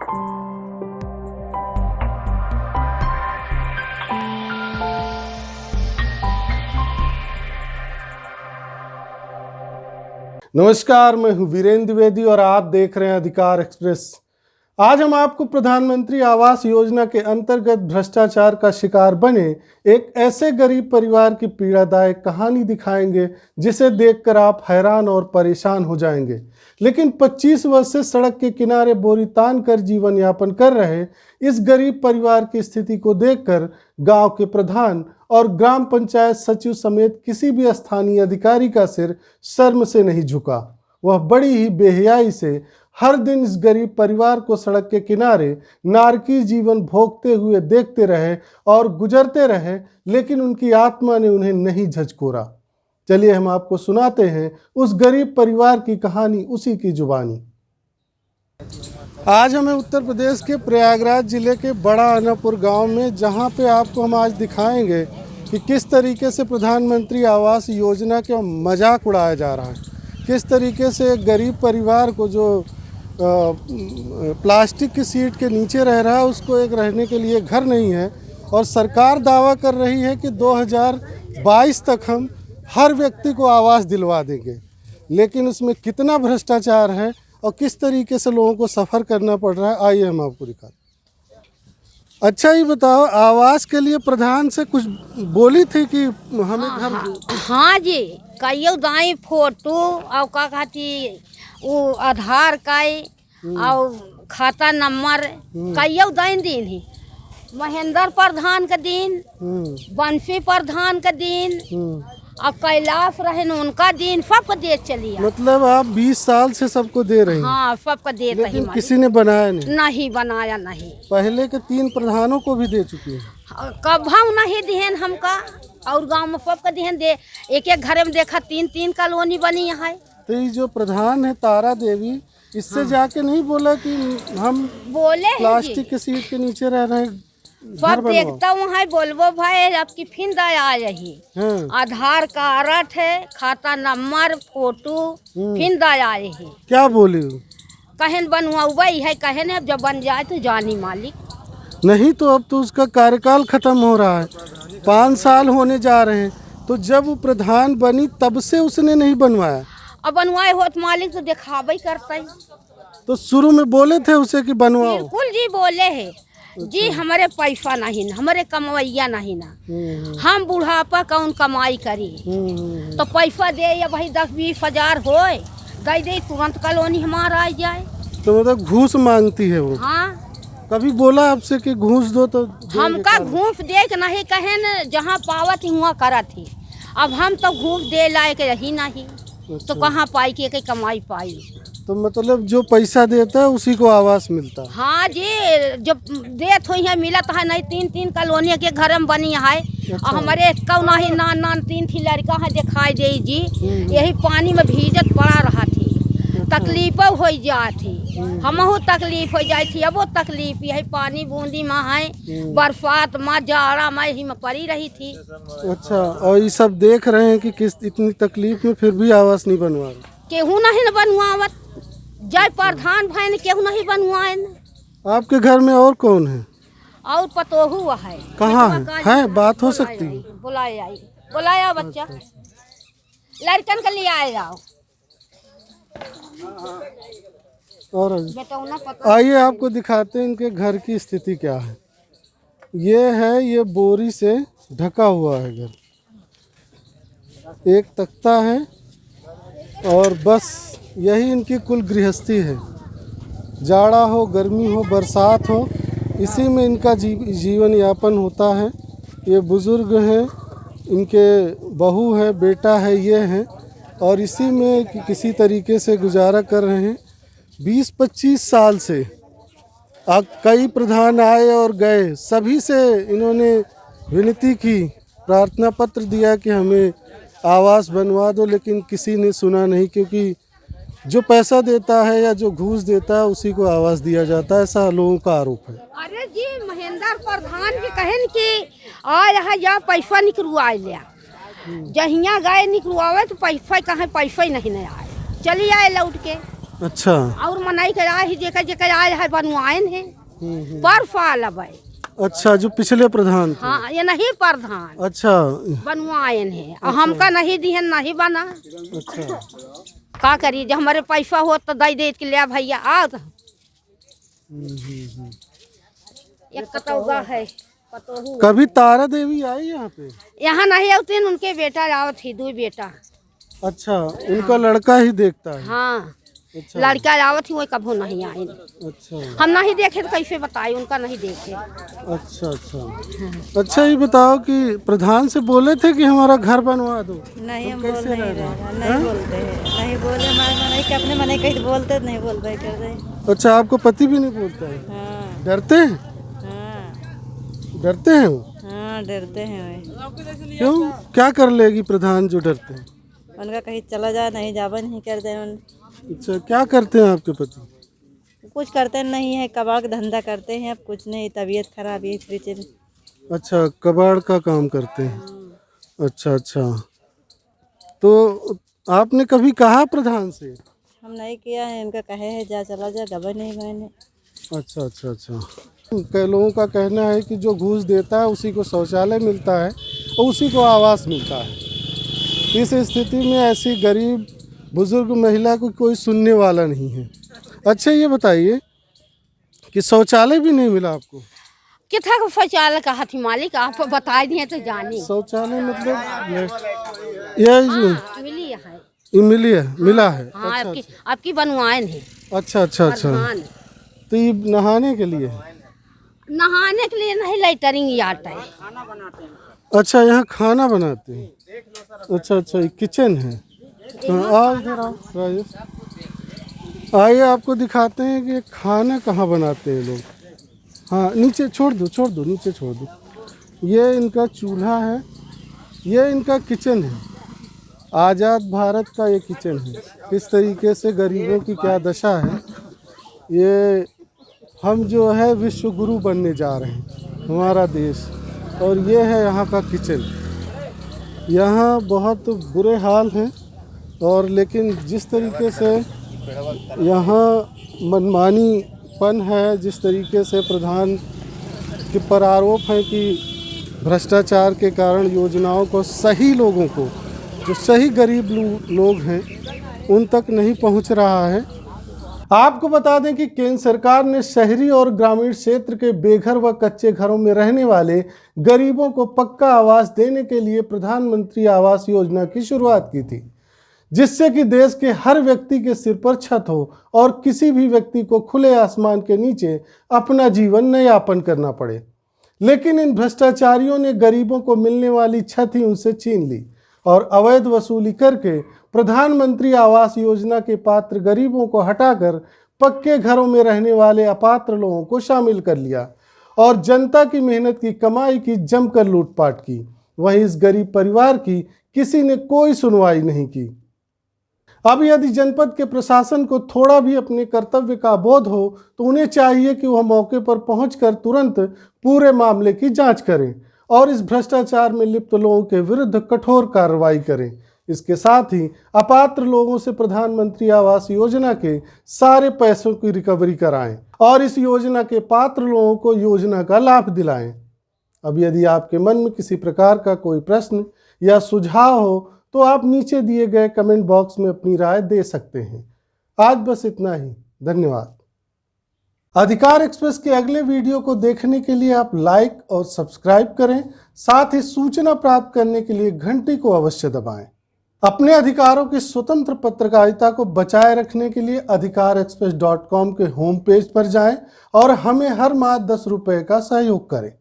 नमस्कार, मैं हूं वीरेंद्र द्विवेदी और आप देख रहे हैं अधिकार एक्सप्रेस। आज हम आपको प्रधानमंत्री आवास योजना के अंतर्गत भ्रष्टाचार का शिकार बने एक ऐसे गरीब परिवार की पीड़ादायक कहानी दिखाएंगे जिसे देखकर आप हैरान और परेशान हो जाएंगे। लेकिन 25 वर्ष से सड़क के किनारे बोरी तान कर जीवन यापन कर रहे इस गरीब परिवार की स्थिति को देखकर गांव के प्रधान और ग्राम पंचायत सचिव समेत किसी भी स्थानीय अधिकारी का सिर शर्म से नहीं झुका। वह बड़ी ही बेहयाई से हर दिन इस गरीब परिवार को सड़क के किनारे नारकीय जीवन भोगते हुए देखते रहे और गुजरते रहे, लेकिन उनकी आत्मा ने उन्हें नहीं झकझोरा। चलिए हम आपको सुनाते हैं उस गरीब परिवार की कहानी उसी की जुबानी। आज हमें उत्तर प्रदेश के प्रयागराज जिले के बड़ा अनापुर गांव में, जहां पे आपको हम आज दिखाएंगे कि किस तरीके से प्रधानमंत्री आवास योजना का मजाक उड़ाया जा रहा है, किस तरीके से एक गरीब परिवार को जो प्लास्टिक की सीट के नीचे रह रहा है उसको एक रहने के लिए घर नहीं है, और सरकार दावा कर रही है कि 2022 तक हम हर व्यक्ति को आवास दिलवा देंगे। लेकिन उसमें कितना भ्रष्टाचार है और किस तरीके से लोगों को सफ़र करना पड़ रहा है, आइए हम आपको दिखाते। अच्छा, ये बताओ, आवास के लिए प्रधान से कुछ बोली थी कि हमें घर? हाँ जी, कईयो दाई फोटो और का कहती वो आधार कार्ड और खाता नंबर कईयो दाइन दिन ही। महेंद्र प्रधान का दिन, बंसी प्रधान का दिन और कैलाश रहन उनका दिन, सबको दे चलिए। मतलब आप 20 साल से सबको दे रहे हैं? हाँ, सबको दे रही। लेकिन किसी ने बनाया नहीं बनाया नहीं। पहले के 3 प्रधानों को भी दे चुकी है। कभी नहीं दिहन हमका, और गांव में सबका दिहन दे। एक एक घर में देखा 3-3 कॉलोनी बनी है। तो ये जो प्रधान है तारा देवी, इससे जाके नहीं बोला कि हम बोले प्लास्टिक के सीट के नीचे रह रहे हैं? सब देखता हूँ है, बोलबो भाई आपकी फिर दया आ रही। आधार कार्ड है, खाता नंबर, फोटो, फिर दया आ रही। क्या बोली? कहन बनवाई है, कहन अब जब बन जाए तो जानी मालिक। नहीं तो अब तो उसका कार्यकाल खत्म हो रहा है, 5 साल होने जा रहे हैं। तो जब वो प्रधान बनी तब से उसने नहीं बनवाया? अब बनवाए होत मालिक तो दिखावे करता। तो शुरू में बोले थे उसे कि बनवाओ? बिल्कुल जी बोले है जी, हमारे पैसा नहीं ना, हमारे कमवैया नहीं ना, हम बुढ़ापा कौन कमाई करी, तो पैसा दे या भाई 10-20 हजार होए दे तुरंत कॉलोनी हमारा आ जाए। तो मतलब घूस मांगती है वो? हाँ। कभी बोला आपसे कि घूस दो? तो हमका घूस दे के नहीं कहे न, जहाँ पावत हुआ करत ही। अब हम तो घूस दे लायक रही नहीं। अच्छा। तो कहाँ पाई के कमाई पाई? तो मतलब जो पैसा देता है उसी को आवास मिलता है? हाँ जी, जब देत हुई है मिलत है नहीं। 3-3 कॉलोनी के घर में बनी है। अच्छा। और हमारे कौन ही नान 3 लड़का है दिखाई दे जी, यही पानी में भीजत पड़ा रहा थी। अच्छा। तकलीफ हो जाती, हमहू तकलीफ हो जाती थी। अब वो तकलीफ यही पानी बूंदी में है, बरसात में, जाड़ा में ही में पड़ी रही थी। अच्छा, और ये सब देख रहे हैं कि किस इतनी तकलीफ में फिर भी आवास नहीं बनवा रहे? केहू नहीं न बनवावत, जय प्रधान भाई ने केहू नहीं बनवाए। आपके घर में और कौन है? और पतोहू है। कहाँ है? बात हो सकती है? बुलाया बच्चा, लड़कन के लिए आए जाओ। और आइए आपको दिखाते हैं इनके घर की स्थिति क्या है। ये बोरी से ढका हुआ है घर, एक तख्ता है और बस यही इनकी कुल गृहस्थी है। जाड़ा हो, गर्मी हो, बरसात हो, इसी में इनका जीवन यापन होता है। ये बुज़ुर्ग हैं, इनके बहू है, बेटा है, ये हैं, और इसी में किसी तरीके से गुजारा कर रहे हैं 20-25 साल से। कई प्रधान आए और गए, सभी से इन्होंने विनती की, प्रार्थना पत्र दिया कि हमें आवास बनवा दो, लेकिन किसी ने सुना नहीं, क्योंकि जो पैसा देता है या जो घूस देता है उसी को आवास दिया जाता है, ऐसा लोगों का आरोप है। अरे जी, महेंद्र प्रधान जी कहन कि आ रहा या पैसा निकलवा लिया, जहिया गए निकलवावे तो पैसा कहाँ, पैसा ही नहीं आए, चली आए लौट के। अच्छा। और मनाई कर आए जेकर जेकर आए है बनवाइन है पर फाल अब है। अच्छा, जो पिछले प्रधान थे। हाँ ये नहीं प्रधान अच्छा। बनवाइन है और हमका नहीं दिहन नहीं बना। अच्छा। का करी जब हमारे पैसा हो तो दे दे के ले भैया आ। एक कतौगा है पतोहू। कभी तारा देवी आई यहाँ पे? यहाँ नहीं आते उनके बेटा आवत थी 2 बेटा। अच्छा, उनका लड़का ही देखता है। हाँ अच्छा। लड़का आवत थी वही कभू नहीं आए। अच्छा। हम नहीं देखे तो कैसे बताए उनका नहीं देखे। अच्छा अच्छा। अच्छा, ये बताओ कि प्रधान से बोले थे कि हमारा घर बनवा दो? नहीं, हम कैसे बोल नहीं रह रहे रहे? नहीं बोलते हैं, नहीं बोले नहीं कि अपने मने कहीं बोलते नहीं बोल भाई कर दे। अच्छा, आपको पति भी नहीं बोलता है? हाँ डरते हैं? हाँ डरते हैं वो? हाँ डरते हैं वही। क्यों, क्या कर लेगी प्रधान जो डरते हैं? उनका कहीं चला जाए नहीं जाबा नहीं कर दे अच्छा, क्या करते हैं आपके पति? कुछ करते नहीं है, कबाड़ का धंधा करते हैं, अब कुछ नहीं, तबीयत खराब है फ्रिज में। अच्छा, कबाड़ का काम करते हैं। अच्छा अच्छा। तो आपने कभी कहा प्रधान से? हम नहीं किया है, उनका कहे है जा चला जा गबर नहीं मैंने। अच्छा अच्छा अच्छा। कई लोगों का कहना है कि जो घूस देता है उसी को शौचालय मिलता है और उसी को आवास मिलता है। इस स्थिति में ऐसी गरीब बुजुर्ग महिला को कोई सुनने वाला नहीं है। अच्छा, ये बताइए कि शौचालय भी नहीं मिला आपको? कितना को शौचालय का हाथी मालिक आप बता दिए तो जानी। शौचालय मतलब ये मिली है। मिली है, मिला है? हाँ अच्छा आपकी बनवाइन है। अच्छा अच्छा अच्छा। प्रधान। तो ये नहाने के लिए है? नहाने के लिए नहीं लेटरिंग यार्ड है। अच्छा, यहाँ खाना बनाते हैं। अच्छा अच्छा, ये किचन है। हाँ, आओ इधर आओ राजेश, आइए आपको दिखाते हैं कि खाना कहाँ बनाते हैं लोग। हाँ, नीचे छोड़ दो नीचे छोड़ दो। ये इनका चूल्हा है, ये इनका किचन है। आज़ाद भारत का ये किचन है। किस तरीके से गरीबों की क्या दशा है। ये हम जो है विश्व गुरु बनने जा रहे हैं, हमारा देश। और ये है यहाँ का किचन। यहाँ बहुत बुरे हाल हैं और लेकिन जिस तरीके से यहाँ मनमानीपन है, जिस तरीके से प्रधान के पर आरोप है कि भ्रष्टाचार के कारण योजनाओं को सही लोगों को, जो सही गरीब लोग हैं, उन तक नहीं पहुंच रहा है। आपको बता दें कि केंद्र सरकार ने शहरी और ग्रामीण क्षेत्र के बेघर व कच्चे घरों में रहने वाले गरीबों को पक्का आवास देने के लिए प्रधानमंत्री आवास योजना की शुरुआत की थी, जिससे कि देश के हर व्यक्ति के सिर पर छत हो और किसी भी व्यक्ति को खुले आसमान के नीचे अपना जीवन न यापन करना पड़े। लेकिन इन भ्रष्टाचारियों ने गरीबों को मिलने वाली छत ही उनसे छीन ली और अवैध वसूली करके प्रधानमंत्री आवास योजना के पात्र गरीबों को हटाकर पक्के घरों में रहने वाले अपात्र लोगों को शामिल कर लिया और जनता की मेहनत की कमाई की जमकर लूटपाट की। वहीं इस गरीब परिवार की किसी ने कोई सुनवाई नहीं की। अब यदि जनपद के प्रशासन को थोड़ा भी अपने कर्तव्य का बोध हो तो उन्हें चाहिए कि वह मौके पर पहुंचकर तुरंत पूरे मामले की जांच करें और इस भ्रष्टाचार में लिप्त लोगों के विरुद्ध कठोर कार्रवाई करें। इसके साथ ही अपात्र लोगों से प्रधानमंत्री आवास योजना के सारे पैसों की रिकवरी कराएं और इस योजना के पात्र लोगों को योजना का लाभ दिलाएं। अब यदि आपके मन में किसी प्रकार का कोई प्रश्न या सुझाव हो तो आप नीचे दिए गए कमेंट बॉक्स में अपनी राय दे सकते हैं। आज बस इतना ही। धन्यवाद। अधिकार एक्सप्रेस के अगले वीडियो को देखने के लिए आप लाइक और सब्सक्राइब करें। साथ ही सूचना प्राप्त करने के लिए घंटी को अवश्य दबाएं। अपने अधिकारों की स्वतंत्र पत्रकारिता को बचाए रखने के लिए अधिकारexpress.com के होम पेज पर जाएं और हमें हर माह 10 रुपए का सहयोग करें।